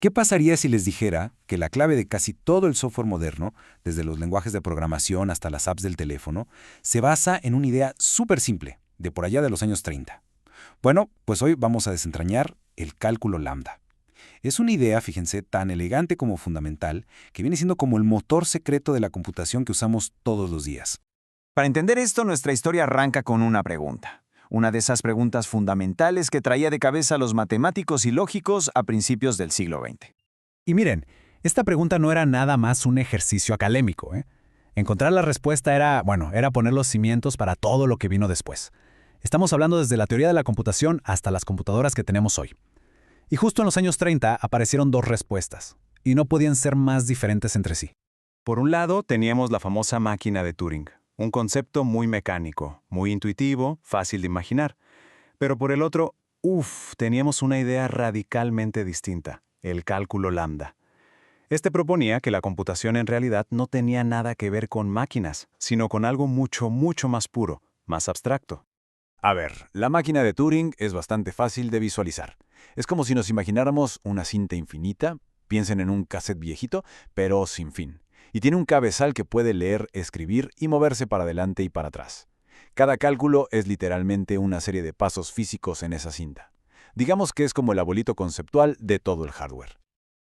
¿Qué pasaría si les dijera que la clave de casi todo el software moderno, desde los lenguajes de programación hasta las apps del teléfono, se basa en una idea súper simple, de por allá de los años 30? Bueno, pues hoy vamos a desentrañar el cálculo lambda. Es una idea, fíjense, tan elegante como fundamental, que viene siendo como el motor secreto de la computación que usamos todos los días. Para entender esto, nuestra historia arranca con una pregunta. Una de esas preguntas fundamentales que traía de cabeza a los matemáticos y lógicos a principios del siglo XX. Y miren, esta pregunta no era nada más un ejercicio académico, ¿eh? Encontrar la respuesta era poner los cimientos para todo lo que vino después. Estamos hablando desde la teoría de la computación hasta las computadoras que tenemos hoy. Y justo en los años 30 aparecieron dos respuestas, y no podían ser más diferentes entre sí. Por un lado, teníamos la famosa máquina de Turing, un concepto muy mecánico, muy intuitivo, fácil de imaginar. Pero por el otro, teníamos una idea radicalmente distinta, el cálculo lambda. Este proponía que la computación en realidad no tenía nada que ver con máquinas, sino con algo mucho, mucho más puro, más abstracto. A ver, la máquina de Turing es bastante fácil de visualizar. Es como si nos imagináramos una cinta infinita, piensen en un cassette viejito, pero sin fin. Y tiene un cabezal que puede leer, escribir y moverse para adelante y para atrás. Cada cálculo es literalmente una serie de pasos físicos en esa cinta. Digamos que es como el abuelito conceptual de todo el hardware.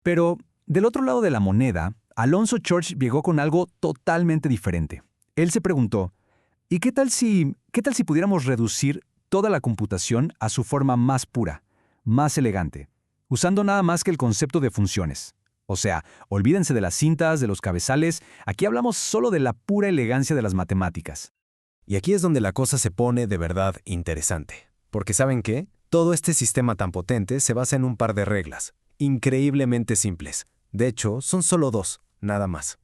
Pero, del otro lado de la moneda, Alonzo Church llegó con algo totalmente diferente. Él se preguntó, ¿y qué tal si pudiéramos reducir toda la computación a su forma más pura, más elegante, usando nada más que el concepto de funciones? O sea, olvídense de las cintas, de los cabezales, aquí hablamos solo de la pura elegancia de las matemáticas. Y aquí es donde la cosa se pone de verdad interesante. Porque ¿saben qué? Todo este sistema tan potente se basa en un par de reglas, increíblemente simples. De hecho, son solo dos, nada más.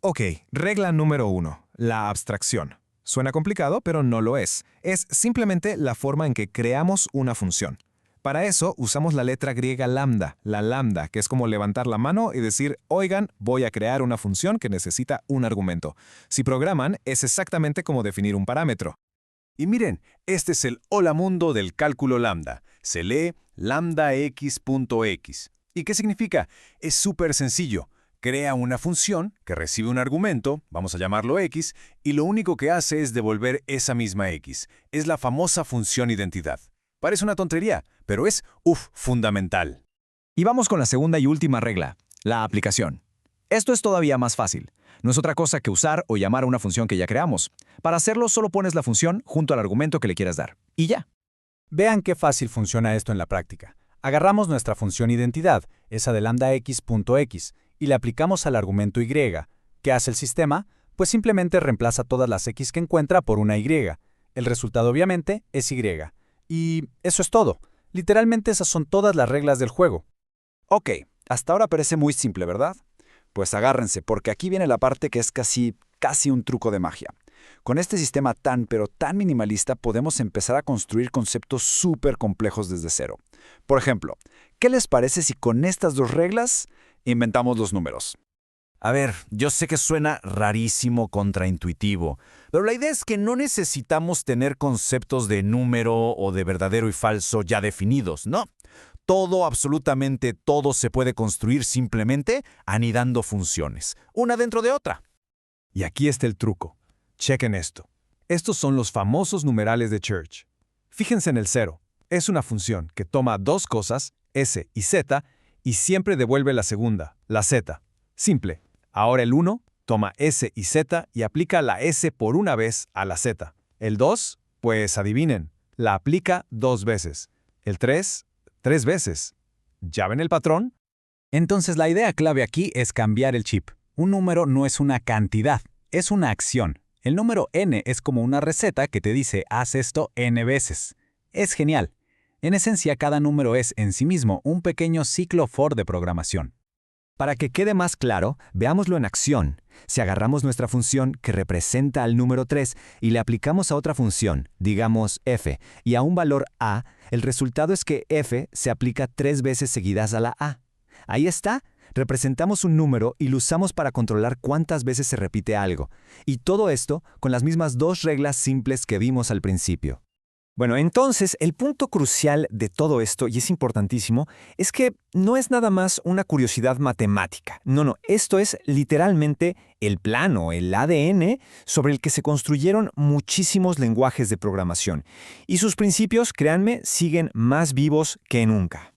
Ok, regla número 1, la abstracción. Suena complicado, pero no lo es. Es simplemente la forma en que creamos una función. Para eso usamos la letra griega lambda, la lambda, que es como levantar la mano y decir, oigan, voy a crear una función que necesita un argumento. Si programan, es exactamente como definir un parámetro. Y miren, este es el hola mundo del cálculo lambda. Se lee lambda x.x. ¿Y qué significa? Es súper sencillo. Crea una función que recibe un argumento, vamos a llamarlo x, y lo único que hace es devolver esa misma x. Es la famosa función identidad. Parece una tontería, pero es, fundamental. Y vamos con la segunda y última regla, la aplicación. Esto es todavía más fácil. No es otra cosa que usar o llamar a una función que ya creamos. Para hacerlo, solo pones la función junto al argumento que le quieras dar. Y ya. Vean qué fácil funciona esto en la práctica. Agarramos nuestra función identidad, esa de lambda x.x, y le aplicamos al argumento y. ¿Qué hace el sistema? Pues simplemente reemplaza todas las x que encuentra por una y. El resultado obviamente es y. Y eso es todo. Literalmente esas son todas las reglas del juego. Ok, hasta ahora parece muy simple, ¿verdad? Pues agárrense, porque aquí viene la parte que es casi un truco de magia. Con este sistema pero tan minimalista podemos empezar a construir conceptos súper complejos desde cero. Por ejemplo, ¿qué les parece si con estas dos reglas inventamos los números? A ver, yo sé que suena rarísimo, contraintuitivo, pero la idea es que no necesitamos tener conceptos de número o de verdadero y falso ya definidos, ¿no? Todo, absolutamente todo se puede construir simplemente anidando funciones, una dentro de otra. Y aquí está el truco. Chequen esto. Estos son los famosos numerales de Church. Fíjense en el 0. Es una función que toma dos cosas, s y z, y siempre devuelve la segunda, la z. Simple. Ahora el 1 toma s y z y aplica la s por una vez a la z. El 2, pues adivinen, la aplica 2 veces. El 3, 3 veces. ¿Ya ven el patrón? Entonces la idea clave aquí es cambiar el chip. Un número no es una cantidad, es una acción. El número n es como una receta que te dice haz esto n veces. Es genial. En esencia, cada número es en sí mismo un pequeño ciclo for de programación. Para que quede más claro, veámoslo en acción. Si agarramos nuestra función que representa al número 3 y le aplicamos a otra función, digamos f, y a un valor a, el resultado es que f se aplica 3 veces seguidas a la a. Ahí está. Representamos un número y lo usamos para controlar cuántas veces se repite algo. Y todo esto con las mismas dos reglas simples que vimos al principio. Bueno, entonces, el punto crucial de todo esto, y es importantísimo, es que no es nada más una curiosidad matemática. No, esto es literalmente el plano, el ADN, sobre el que se construyeron muchísimos lenguajes de programación. Y sus principios, créanme, siguen más vivos que nunca.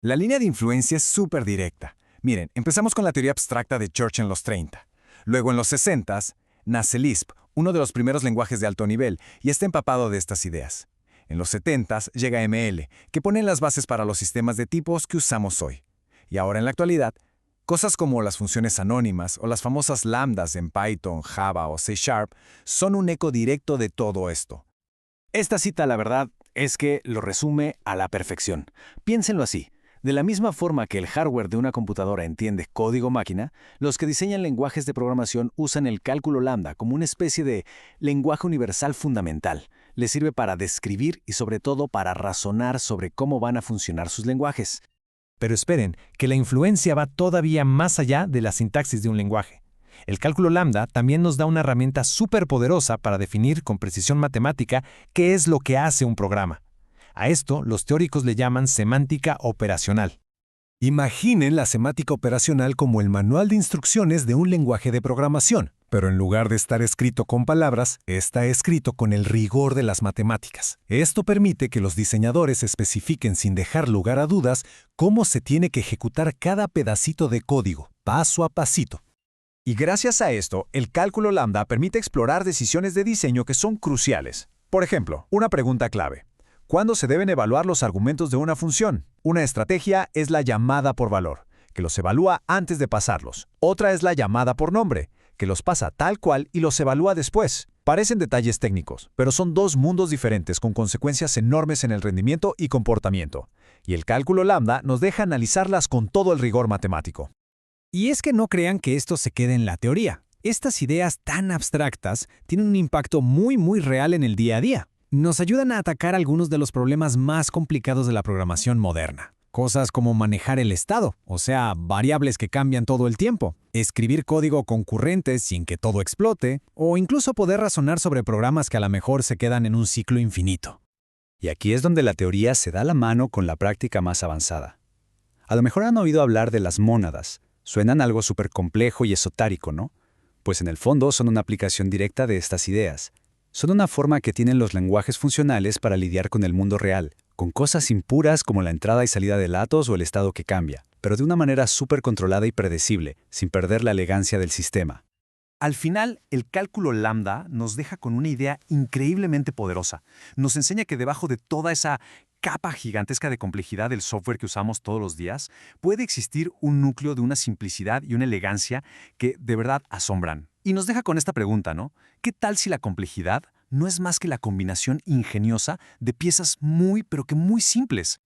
La línea de influencia es súper directa. Miren, empezamos con la teoría abstracta de Church en los 30. Luego, en los 60, nace Lisp, uno de los primeros lenguajes de alto nivel, y está empapado de estas ideas. En los 70 llega ML, que pone las bases para los sistemas de tipos que usamos hoy. Y ahora en la actualidad, cosas como las funciones anónimas o las famosas lambdas en Python, Java o C# son un eco directo de todo esto. Esta cita, la verdad, es que lo resume a la perfección. Piénsenlo así. De la misma forma que el hardware de una computadora entiende código máquina, los que diseñan lenguajes de programación usan el cálculo lambda como una especie de lenguaje universal fundamental. Les sirve para describir y sobre todo para razonar sobre cómo van a funcionar sus lenguajes. Pero esperen, que la influencia va todavía más allá de la sintaxis de un lenguaje. El cálculo lambda también nos da una herramienta súper poderosa para definir con precisión matemática qué es lo que hace un programa. A esto los teóricos le llaman semántica operacional. Imaginen la semántica operacional como el manual de instrucciones de un lenguaje de programación, pero en lugar de estar escrito con palabras, está escrito con el rigor de las matemáticas. Esto permite que los diseñadores especifiquen sin dejar lugar a dudas cómo se tiene que ejecutar cada pedacito de código, paso a pasito. Y gracias a esto, el cálculo lambda permite explorar decisiones de diseño que son cruciales. Por ejemplo, una pregunta clave. ¿Cuándo se deben evaluar los argumentos de una función? Una estrategia es la llamada por valor, que los evalúa antes de pasarlos. Otra es la llamada por nombre, que los pasa tal cual y los evalúa después. Parecen detalles técnicos, pero son dos mundos diferentes con consecuencias enormes en el rendimiento y comportamiento. Y el cálculo lambda nos deja analizarlas con todo el rigor matemático. Y es que no crean que esto se quede en la teoría. Estas ideas tan abstractas tienen un impacto muy real en el día a día. Nos ayudan a atacar algunos de los problemas más complicados de la programación moderna. Cosas como manejar el estado, o sea, variables que cambian todo el tiempo, escribir código concurrente sin que todo explote, o incluso poder razonar sobre programas que a lo mejor se quedan en un ciclo infinito. Y aquí es donde la teoría se da la mano con la práctica más avanzada. A lo mejor han oído hablar de las mónadas. Suenan algo súper complejo y esotérico, ¿no? Pues en el fondo son una aplicación directa de estas ideas. Son una forma que tienen los lenguajes funcionales para lidiar con el mundo real, con cosas impuras como la entrada y salida de datos o el estado que cambia, pero de una manera súper controlada y predecible, sin perder la elegancia del sistema. Al final, el cálculo lambda nos deja con una idea increíblemente poderosa. Nos enseña que debajo de toda esa capa gigantesca de complejidad del software que usamos todos los días, puede existir un núcleo de una simplicidad y una elegancia que de verdad asombran. Y nos deja con esta pregunta, ¿no? ¿Qué tal si la complejidad no es más que la combinación ingeniosa de piezas pero que muy simples?